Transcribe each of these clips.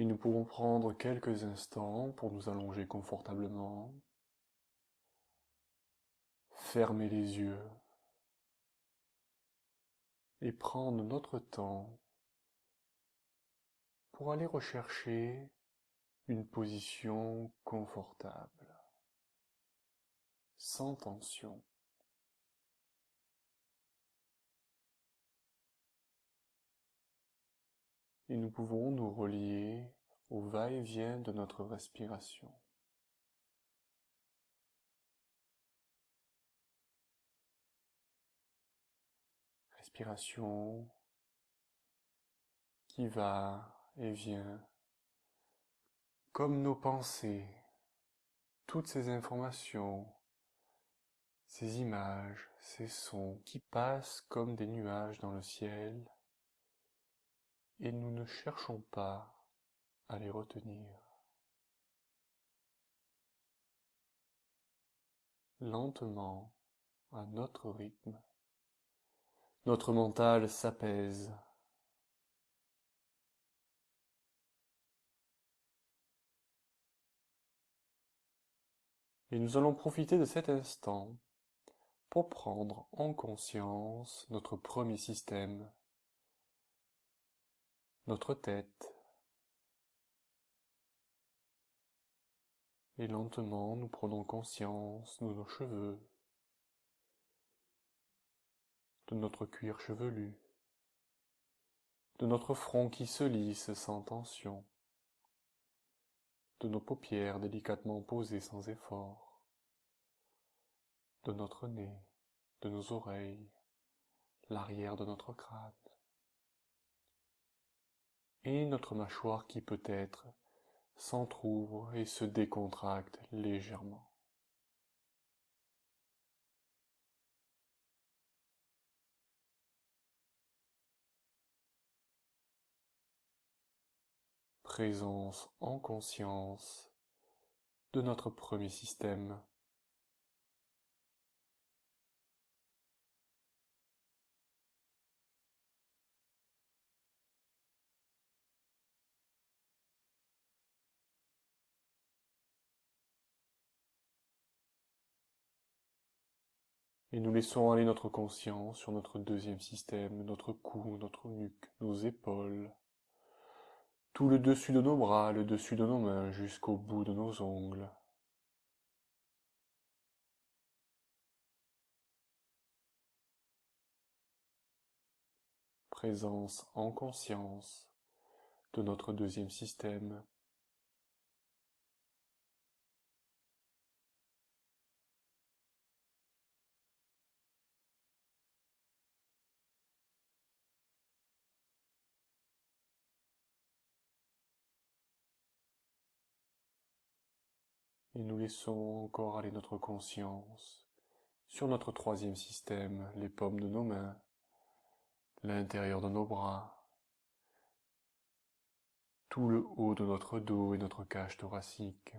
Et nous pouvons prendre quelques instants pour nous allonger confortablement, fermer les yeux et prendre notre temps pour aller rechercher une position confortable, sans tension. Et nous pouvons nous relier au va-et-vient de notre respiration. Respiration qui va et vient, comme nos pensées, toutes ces informations, ces images, ces sons qui passent comme des nuages dans le ciel, et nous ne cherchons pas à les retenir. Lentement, à notre rythme, notre mental s'apaise. Et nous allons profiter de cet instant pour prendre en conscience notre premier système, notre tête. Et lentement, nous prenons conscience de nos cheveux, de notre cuir chevelu, de notre front qui se lisse sans tension, de nos paupières délicatement posées sans effort, de notre nez, de nos oreilles, l'arrière de notre crâne, et notre mâchoire qui peut-être s'entr'ouvre et se décontracte légèrement. Présence en conscience de notre premier système. Et nous laissons aller notre conscience sur notre deuxième système, notre cou, notre nuque, nos épaules, tout le dessus de nos bras, le dessus de nos mains jusqu'au bout de nos ongles. Présence en conscience de notre deuxième système. Et nous laissons encore aller notre conscience sur notre troisième système, les paumes de nos mains, l'intérieur de nos bras, tout le haut de notre dos et notre cage thoracique.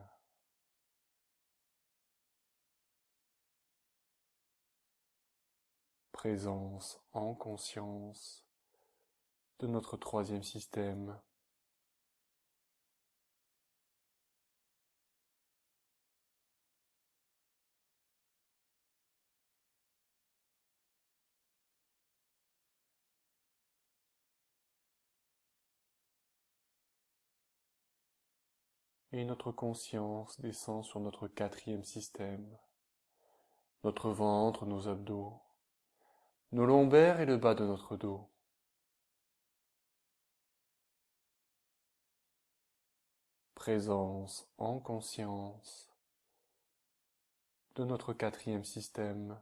Présence en conscience de notre troisième système. Et notre conscience descend sur notre quatrième système, notre ventre, nos abdos, nos lombaires et le bas de notre dos. Présence en conscience de notre quatrième système.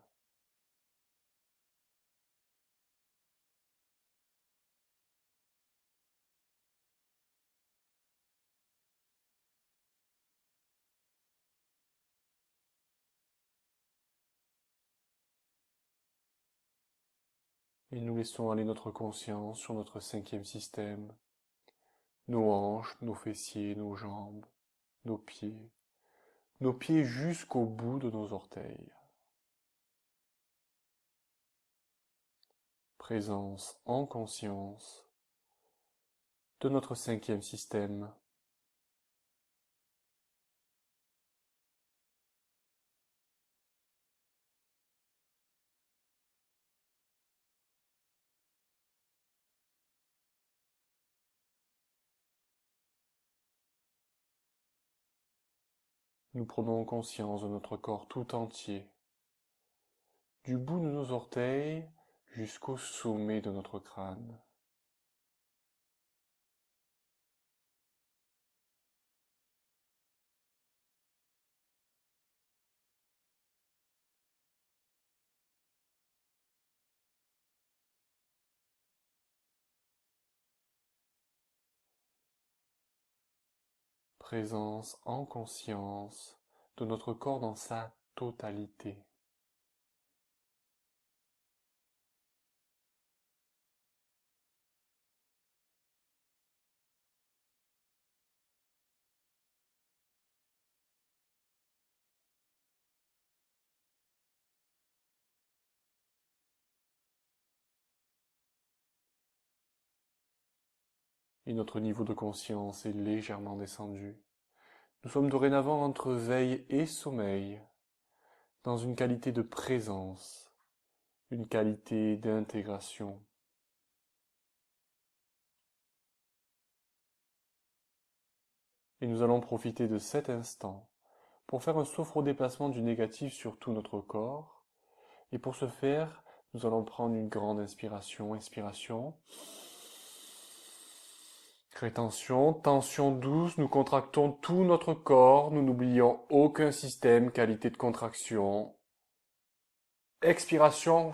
Et nous laissons aller notre conscience sur notre cinquième système, nos hanches, nos fessiers, nos jambes, nos pieds jusqu'au bout de nos orteils. Présence en conscience de notre cinquième système. Nous prenons conscience de notre corps tout entier, du bout de nos orteils jusqu'au sommet de notre crâne. Présence en conscience de notre corps dans sa totalité. Et notre niveau de conscience est légèrement descendu. Nous sommes dorénavant entre veille et sommeil, dans une qualité de présence, une qualité d'intégration. Et nous allons profiter de cet instant pour faire un sophro-déplacement du négatif sur tout notre corps. Et pour ce faire, nous allons prendre une grande inspiration. Inspiration. Rétention, tension douce, nous contractons tout notre corps, nous n'oublions aucun système, qualité de contraction. Expiration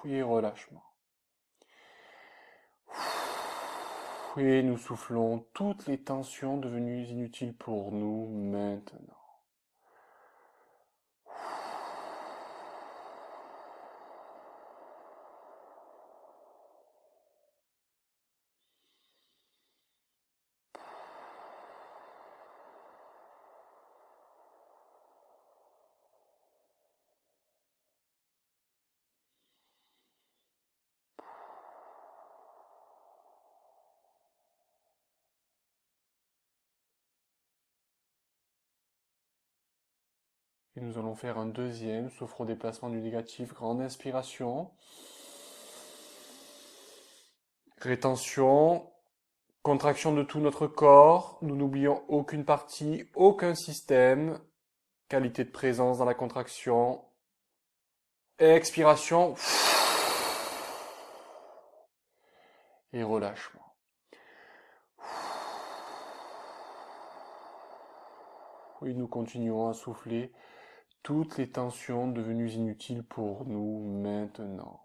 et relâchement. Et nous soufflons toutes les tensions devenues inutiles pour nous maintenant. Et nous allons faire un deuxième sophro-déplacement du négatif. Grande inspiration. Rétention. Contraction de tout notre corps. Nous n'oublions aucune partie, aucun système. Qualité de présence dans la contraction. Expiration. Et relâchement. Et nous continuons à souffler toutes les tensions devenues inutiles pour nous maintenant.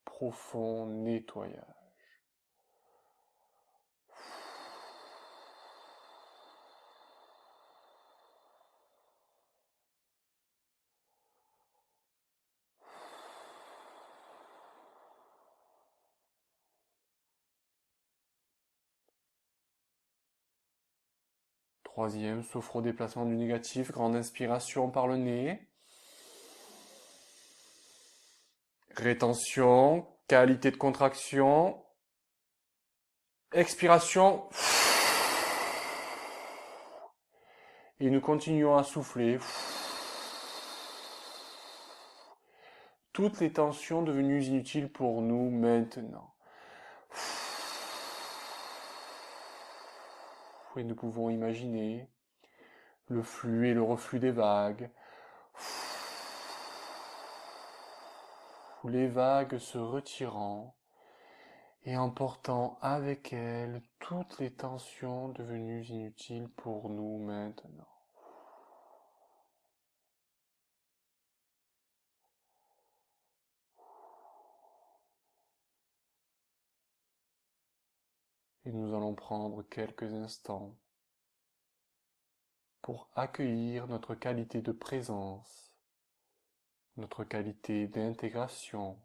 Profond nettoyage. Troisième, sophro-déplacement du négatif, grande inspiration par le nez. Rétention, qualité de contraction. Expiration. Et nous continuons à souffler. Toutes les tensions devenues inutiles pour nous maintenant. Et nous pouvons imaginer le flux et le reflux des vagues. Les vagues se retirant et emportant avec elles toutes les tensions devenues inutiles pour nous maintenant. Et nous allons prendre quelques instants pour accueillir notre qualité de présence, notre qualité d'intégration,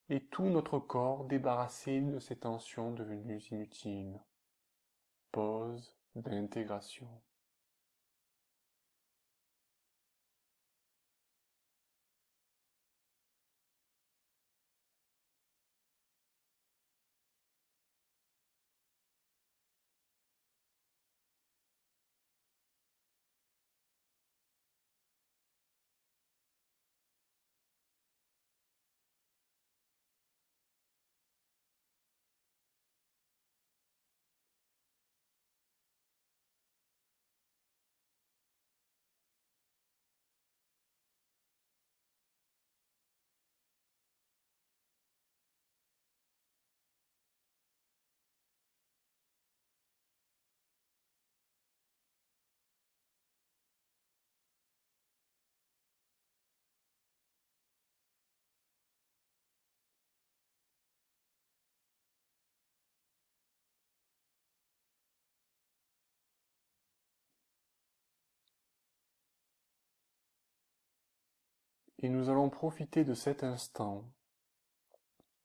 et tout notre corps débarrassé de ces tensions devenues inutiles. Pause d'intégration. Et nous allons profiter de cet instant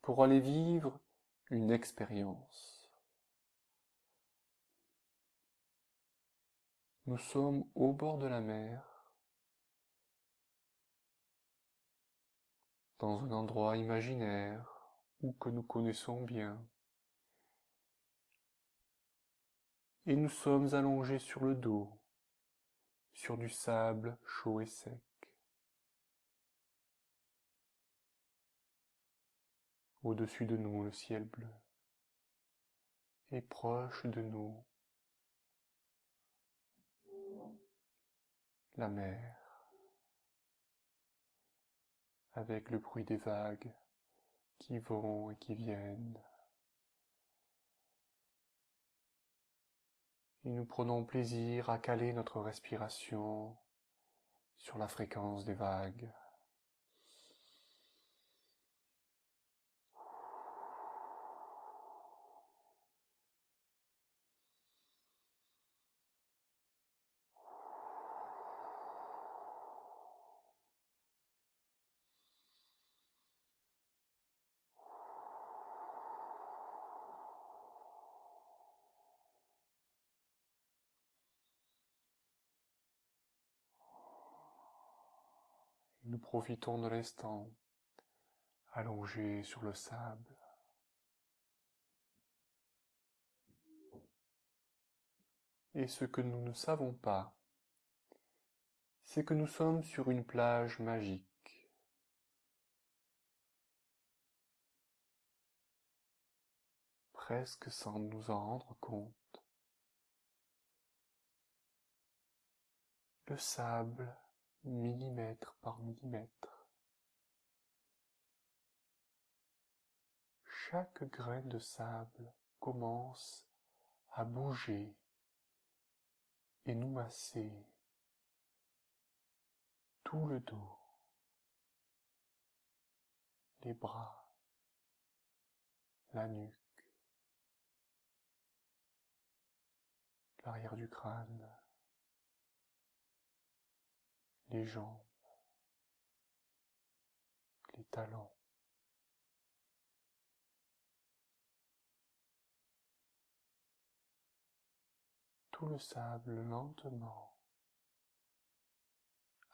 pour aller vivre une expérience. Nous sommes au bord de la mer, dans un endroit imaginaire ou que nous connaissons bien. Et nous sommes allongés sur le dos, sur du sable chaud et sec. Au-dessus de nous, le ciel bleu. Et proche de nous, la mer, avec le bruit des vagues qui vont et qui viennent. Et nous prenons plaisir à caler notre respiration sur la fréquence des vagues. Et nous profitons de l'instant, allongés sur le sable. Et ce que nous ne savons pas, c'est que nous sommes sur une plage magique. Presque sans nous en rendre compte. Le sable, millimètre par millimètre. Chaque grain de sable commence à bouger et nous masser tout le dos, les bras, la nuque, l'arrière du crâne, les jambes, les talons. Tout le sable lentement,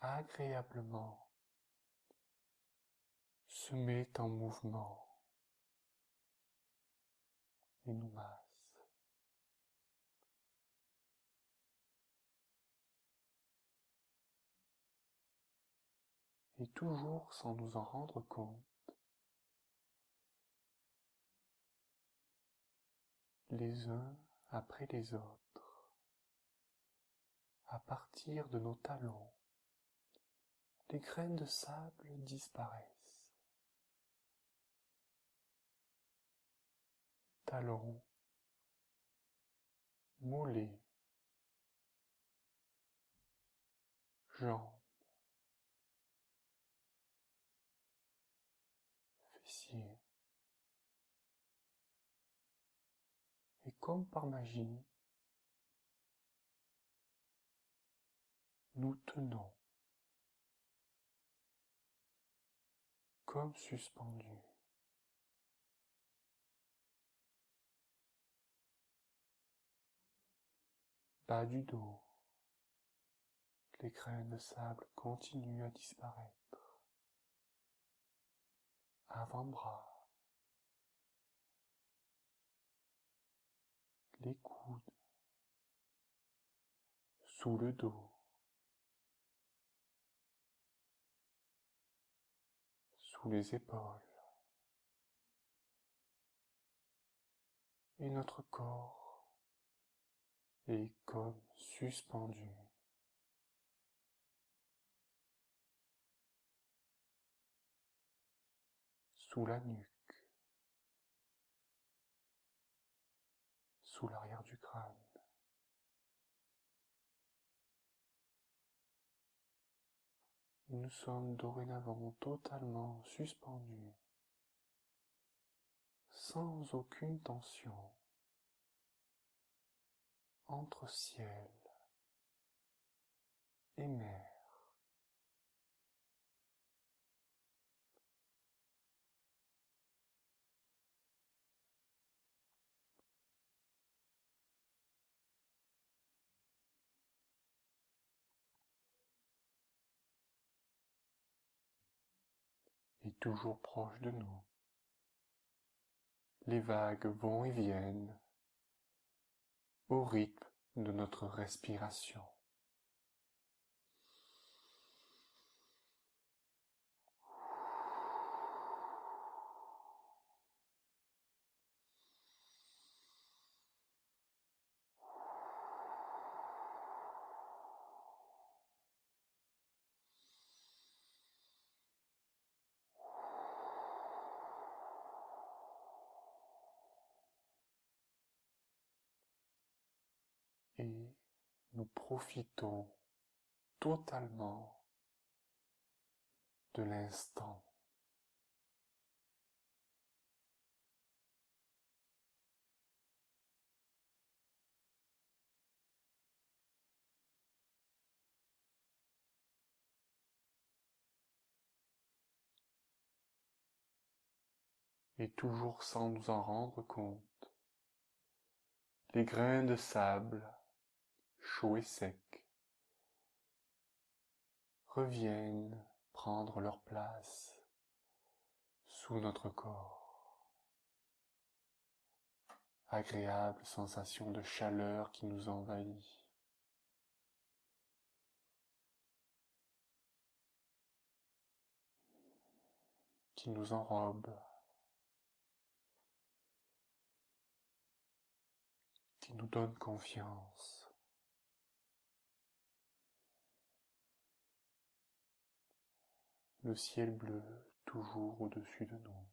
agréablement, se met en mouvement et nous masse. Et toujours sans nous en rendre compte, les uns après les autres, à partir de nos talons, les graines de sable disparaissent. Talons, mollets, jambes, fessiers. Et comme par magie, nous tenons, comme suspendus. Bas du dos, les graines de sable continuent à disparaître. Avant-bras, les coudes, sous le dos, sous les épaules. Et notre corps est comme suspendu. Sous la nuque, sous l'arrière du crâne. Nous sommes dorénavant totalement suspendus, sans aucune tension, entre ciel et mer. toujours proche de nous. Les vagues vont et viennent au rythme de notre respiration. Et nous profitons totalement de l'instant. Et toujours sans nous en rendre compte, les grains de sable, chauds et secs, reviennent prendre leur place sous notre corps. Agréable sensation de chaleur qui nous envahit. Qui nous enrobe. Qui nous donne confiance. Le ciel bleu toujours au-dessus de nous.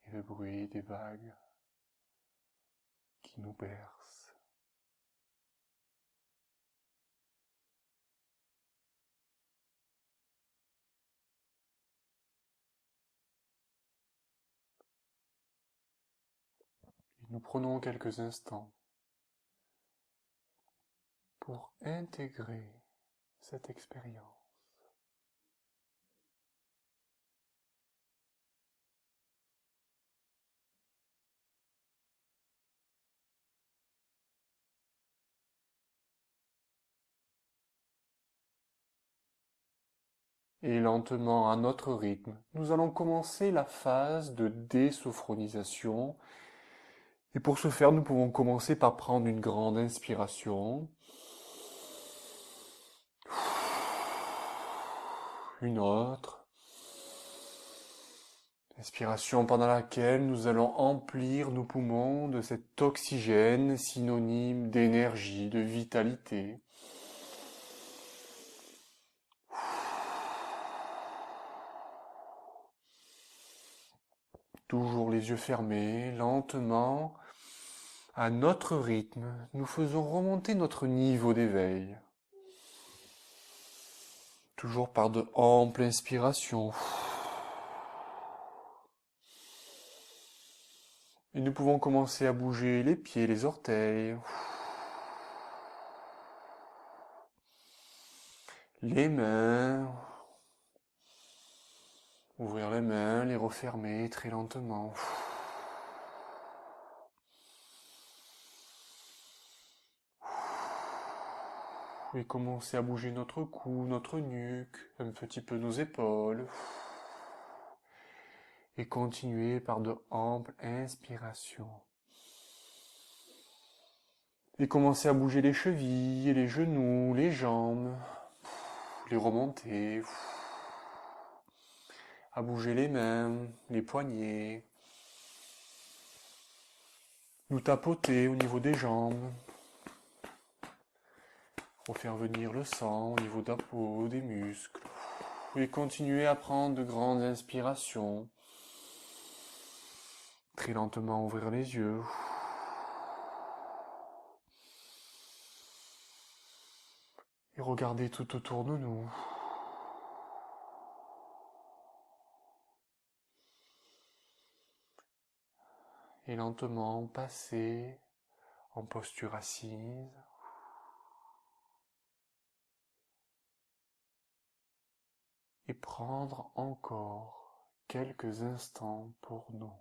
Et le bruit des vagues qui nous bercent. Et nous prenons quelques instants pour intégrer cette expérience. Et lentement, à notre rythme, nous allons commencer la phase de désophronisation. Et pour ce faire, nous pouvons commencer par prendre une grande inspiration. Une autre. Inspiration pendant laquelle nous allons emplir nos poumons de cet oxygène synonyme d'énergie, de vitalité. Toujours les yeux fermés, lentement, à notre rythme, nous faisons remonter notre niveau d'éveil. Toujours par de amples inspirations. Et nous pouvons commencer à bouger les pieds, les orteils, les mains, ouvrir les mains, les refermer très lentement. Et commencer à bouger notre cou, notre nuque, un petit peu nos épaules. Et continuer par de amples inspirations. Et commencer à bouger les chevilles, les genoux, les jambes, les remonter, à bouger les mains, les poignets, nous tapoter au niveau des jambes, refaire venir le sang au niveau de la peau, des muscles, et continuer à prendre de grandes inspirations, très lentement ouvrir les yeux. Et regarder tout autour de nous. Et lentement passer en posture assise. Et prendre encore quelques instants pour nous.